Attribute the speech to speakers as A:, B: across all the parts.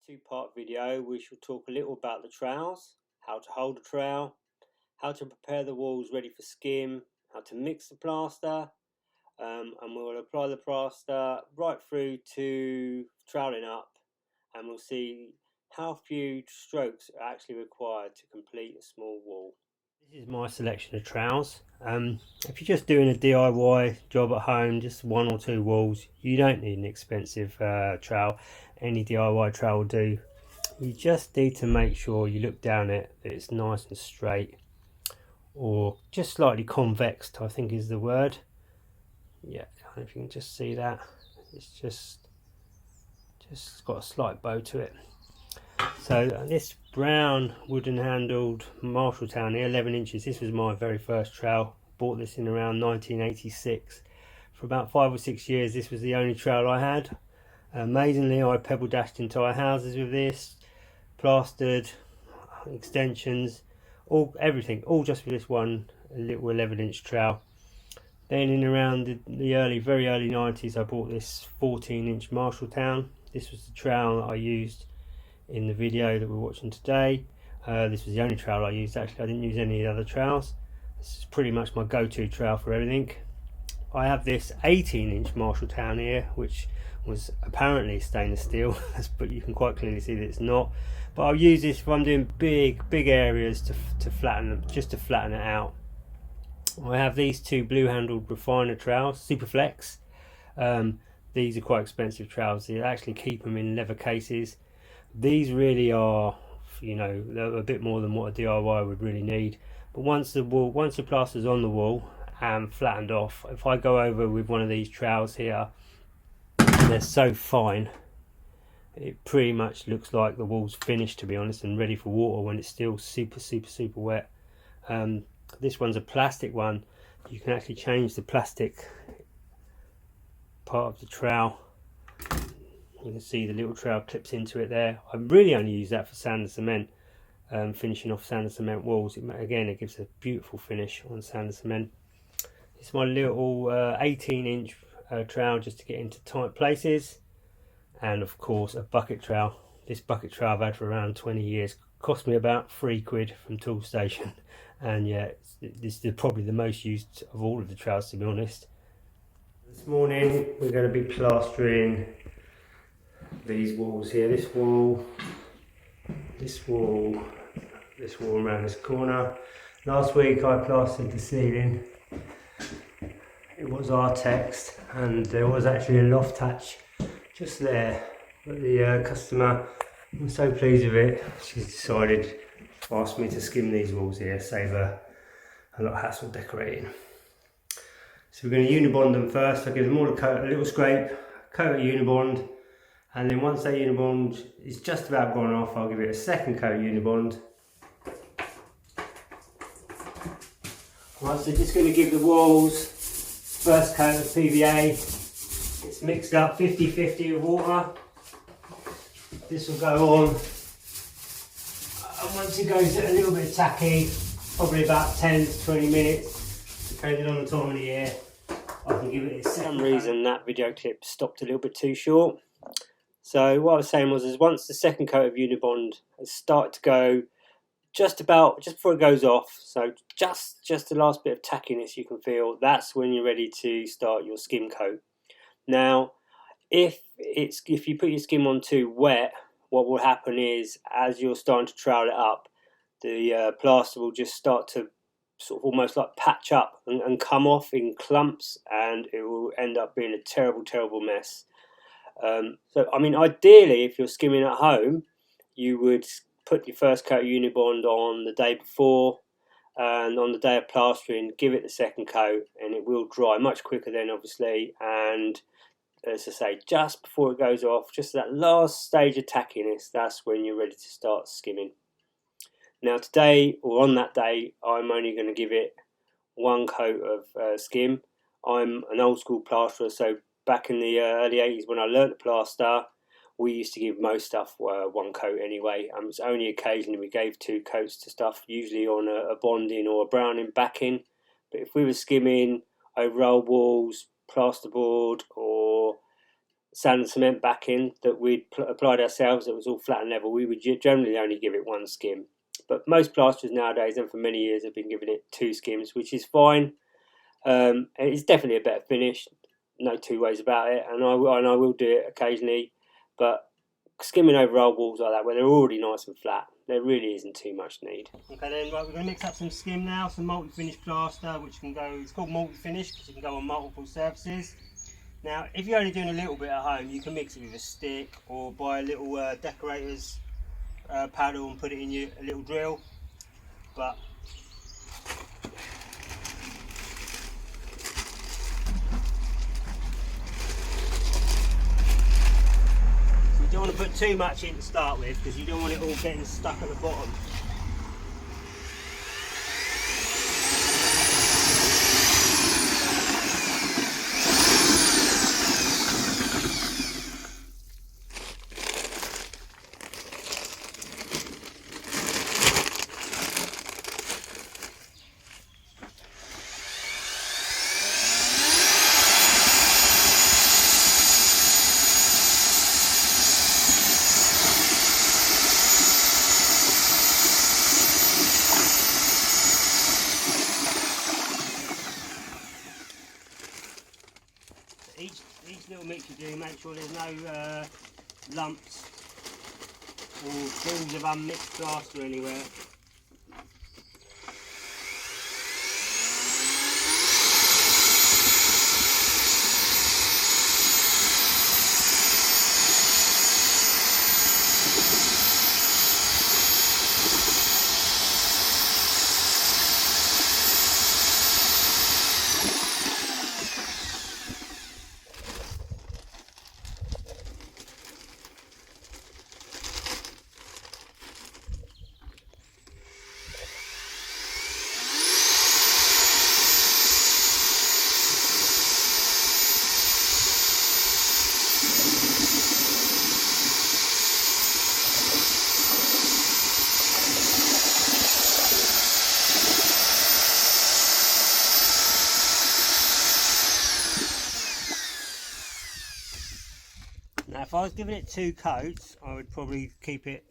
A: Two-part video. We shall talk a little about the trowels, how to hold a trowel, how to prepare the walls ready for skim, how to mix the plaster, and we'll apply the plaster right through to troweling up, and we'll see how few strokes are actually required to complete a small wall. This is my selection of trowels. If you're just doing a DIY job at home, just one or two walls, you don't need an expensive trowel. Any DIY trowel will do. You just need to make sure you look down it, that it's nice and straight, or just slightly convex, I think is the word. Yeah, I don't know if you can just see that. It's just got a slight bow to it. So this brown wooden handled Marshalltown here, 11 inches, this was my very first trowel. Bought this in around 1986. For about 5 or 6 years this was the only trowel I had. Amazingly, I pebble dashed entire houses with this, plastered, extensions, everything, all just for this one little 11-inch trowel. Then in around the very early 90s I bought this 14-inch Marshalltown. This was the trowel that I used in the video that we're watching today. This was the only trowel I used. Actually, I didn't use any other trowels. This is pretty much my go-to trowel for everything. I have this 18-inch Marshalltown here, which was apparently stainless steel, but you can quite clearly see that it's not. But I'll use this if I'm doing big areas to flatten them, just to flatten it out. I have these two blue-handled refiner trowels, Superflex. These are quite expensive trowels. They actually keep them in leather cases. These really are, you know, they're a bit more than what a DIY would really need. But once the plaster's on the wall and flattened off, if I go over with one of these trowels here, they're so fine, it pretty much looks like the wall's finished, to be honest, and ready for water when it's still super wet. This one's a plastic one. You can actually change the plastic part of the trowel. You can see the little trowel clips into it there. I really only use that for sand and cement, finishing off sand and cement walls. Again, it gives a beautiful finish on sand and cement. It's my little 18-inch trowel just to get into tight places. And of course a bucket trowel. This bucket trowel I've had for around 20 years. Cost me about £3 from Toolstation. And yeah, this is probably the most used of all of the trowels, to be honest. This morning we're going to be plastering these walls here. This wall around this corner. Last week I plastered the ceiling. It was Artex, and there was actually a loft hatch just there, but the customer was so pleased with it, she's decided to ask me to skim these walls here, save her a lot of hassle decorating. So we're going to Uni-Bond them first. I'll give them all a little scrape, coat of Uni-Bond, and then once that Uni-Bond is just about gone off, I'll give it a second coat of Uni-Bond. Right, so just going to give the walls first coat of PVA. It's mixed up 50-50 with water. This will go on, and once it goes a little bit tacky, probably about 10 to 20 minutes, depending on the time of the year, I can give it a second. For some reason that video clip stopped a little bit too short. So what I was saying was, once the second coat of Uni-Bond has started to go just before it goes off, so just the last bit of tackiness you can feel, that's when you're ready to start your skim coat. Now, if you put your skim on too wet, what will happen is, as you're starting to trowel it up, the plaster will just start to sort of almost like patch up and come off in clumps, and it will end up being a terrible mess. So I mean, ideally, if you're skimming at home, you would put your first coat of Uni-Bond on the day before, and on the day of plastering give it the second coat, and it will dry much quicker then, obviously. And as I say, just before it goes off, just that last stage of tackiness, that's when you're ready to start skimming. Now today, or on that day, I'm only going to give it one coat of skim. I'm an old school plasterer, so back in the early 80s when I learnt to plaster, we used to give most stuff one coat anyway. It's only occasionally we gave 2 coats to stuff, usually on a bonding or a browning backing. But if we were skimming over old walls, plasterboard, or sand and cement backing that we'd applied ourselves, that was all flat and level, we would generally only give it 1 skim. But most plasterers nowadays, and for many years, have been giving it 2 skims, which is fine. It's definitely a better finish, no two ways about it, and I will do it occasionally, but skimming over old walls like that, where they're already nice and flat, there really isn't too much need. Okay then, right, we're going to mix up some skim now, some multi-finish plaster, which can go, it's called multi-finish because you can go on multiple surfaces. Now, if you're only doing a little bit at home, you can mix it with a stick or buy a little decorator's paddle and put it in a little drill, but you don't want to put too much in to start with because you don't want it all getting stuck at the bottom. Each little mix you do, make sure there's no lumps or balls of unmixed plaster anywhere. Now if I was giving it 2 coats, I would probably keep it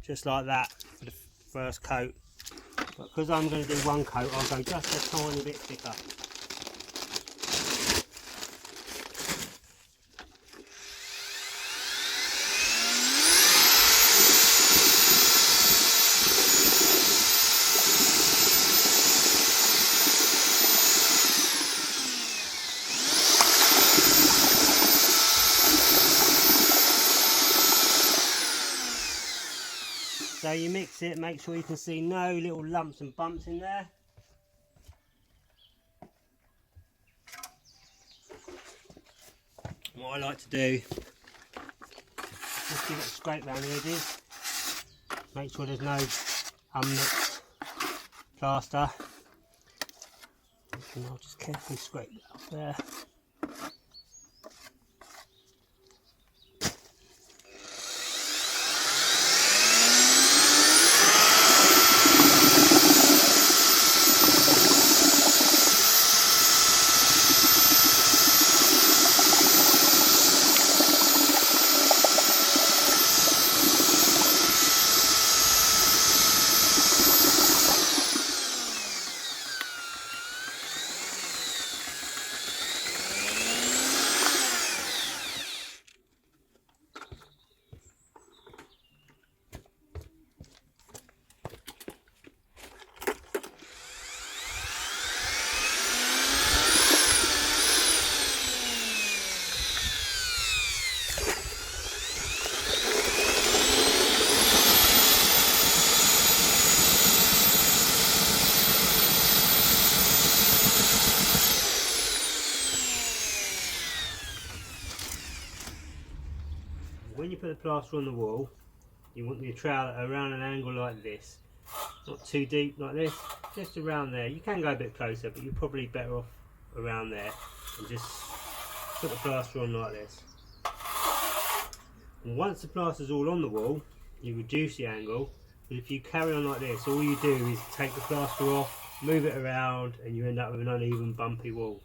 A: just like that for the first coat. But because I'm going to do 1 coat, I'll go just a tiny bit thicker. So you mix it, make sure you can see no little lumps and bumps in there. What I like to do, just give it a scrape around the edges, make sure there's no unmixed plaster, and I'll just carefully scrape that off there. When you put the plaster on the wall, you want the trowel around an angle like this, not too deep like this, just around there. You can go a bit closer, but you're probably better off around there, and just put the plaster on like this. And once the plaster's all on the wall, you reduce the angle, but if you carry on like this, all you do is take the plaster off, move it around, and you end up with an uneven bumpy wall.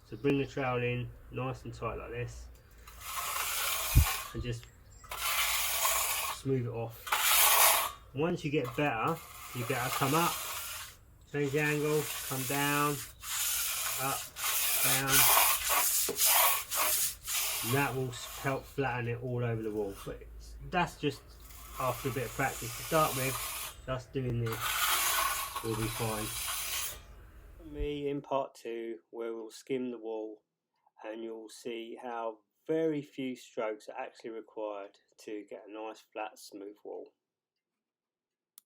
A: So bring the trowel in nice and tight like this, and just smooth it off. Once you get better, you better come up, change the angle, come down, up, down, and that will help flatten it all over the wall. But that's just after a bit of practice. To start with, just doing this will be fine. Me in part 2, where we'll skim the wall, and you'll see how very few strokes are actually required to get a nice flat smooth wall.